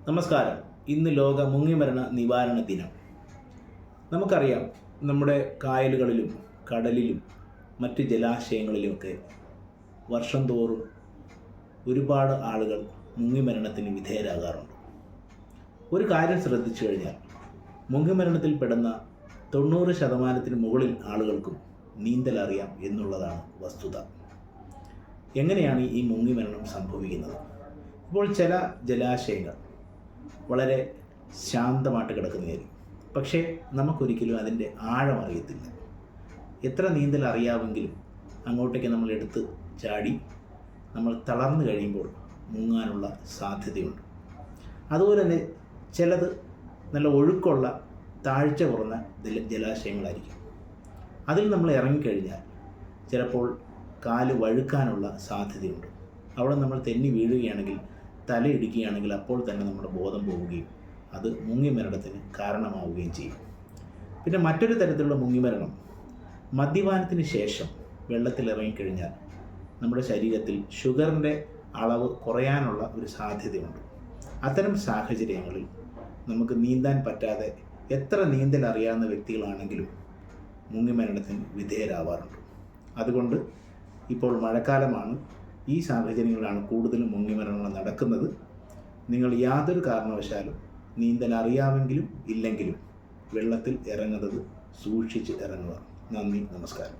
നമസ്കാരം. ഇന്ന് ലോക മുങ്ങിമരണ നിവാരണ ദിനം. നമുക്കറിയാം, നമ്മുടെ കായലുകളിലും കടലിലും മറ്റ് ജലാശയങ്ങളിലുമൊക്കെ വർഷം തോറും ഒരുപാട് ആളുകൾ മുങ്ങിമരണത്തിന് വിധേയരാകാറുണ്ട്. ഒരു കാര്യം ശ്രദ്ധിച്ചു കഴിഞ്ഞാൽ മുങ്ങിമരണത്തിൽപ്പെടുന്ന 90% മുകളിൽ ആളുകൾക്കും നീന്തൽ അറിയാം എന്നുള്ളതാണ് വസ്തുത. എങ്ങനെയാണ് ഈ മുങ്ങിമരണം സംഭവിക്കുന്നത്? ഇപ്പോൾ ചില ജലാശയങ്ങൾ വളരെ ശാന്തമായിട്ട് കിടക്കുന്നതായിരിക്കും, പക്ഷേ നമുക്കൊരിക്കലും അതിൻ്റെ ആഴം അറിയത്തില്ല. എത്ര നീന്തൽ അറിയാമെങ്കിലും അങ്ങോട്ടേക്ക് നമ്മൾ എടുത്ത് ചാടി നമ്മൾ തളർന്നു കഴിയുമ്പോൾ മുങ്ങാനുള്ള സാധ്യതയുണ്ട്. അതുപോലെ തന്നെ ചിലത് നല്ല ഒഴുക്കുള്ള താഴ്ച കുറഞ്ഞ ജലാശയങ്ങളായിരിക്കും. അതിൽ നമ്മൾ ഇറങ്ങിക്കഴിഞ്ഞാൽ ചിലപ്പോൾ കാല് വഴുക്കാനുള്ള സാധ്യതയുണ്ട്. അവിടെ നമ്മൾ തെന്നി വീഴുകയാണെങ്കിൽ, തലയിടിക്കുകയാണെങ്കിൽ അപ്പോൾ തന്നെ നമ്മുടെ ബോധം പോവുകയും അത് മുങ്ങിമരണത്തിന് കാരണമാവുകയും ചെയ്യും. പിന്നെ മറ്റൊരു തരത്തിലുള്ള മുങ്ങിമരണം, മദ്യപാനത്തിന് ശേഷം വെള്ളത്തിൽ ഇറങ്ങിക്കഴിഞ്ഞാൽ നമ്മുടെ ശരീരത്തിൽ ഷുഗറിൻ്റെ അളവ് കുറയാനുള്ള ഒരു സാധ്യതയുണ്ട്. അത്തരം സാഹചര്യങ്ങളിൽ നമുക്ക് നീന്താൻ പറ്റാതെ എത്ര നീന്തൽ അറിയാവുന്ന വ്യക്തികളാണെങ്കിലും മുങ്ങിമരണത്തിന് വിധേയരാവാറുണ്ട്. അതുകൊണ്ട് ഇപ്പോൾ മഴക്കാലമാണ്, ഈ സാഹചര്യങ്ങളിലാണ് കൂടുതലും മുങ്ങിമരണങ്ങൾ നടക്കുന്നത്. നിങ്ങൾ യാതൊരു കാരണവശാലും നീന്തൽ അറിയാമെങ്കിലും ഇല്ലെങ്കിലും വെള്ളത്തിൽ ഇറങ്ങുന്നത് സൂക്ഷിച്ച് ഇറങ്ങുക. നന്ദി, നമസ്കാരം.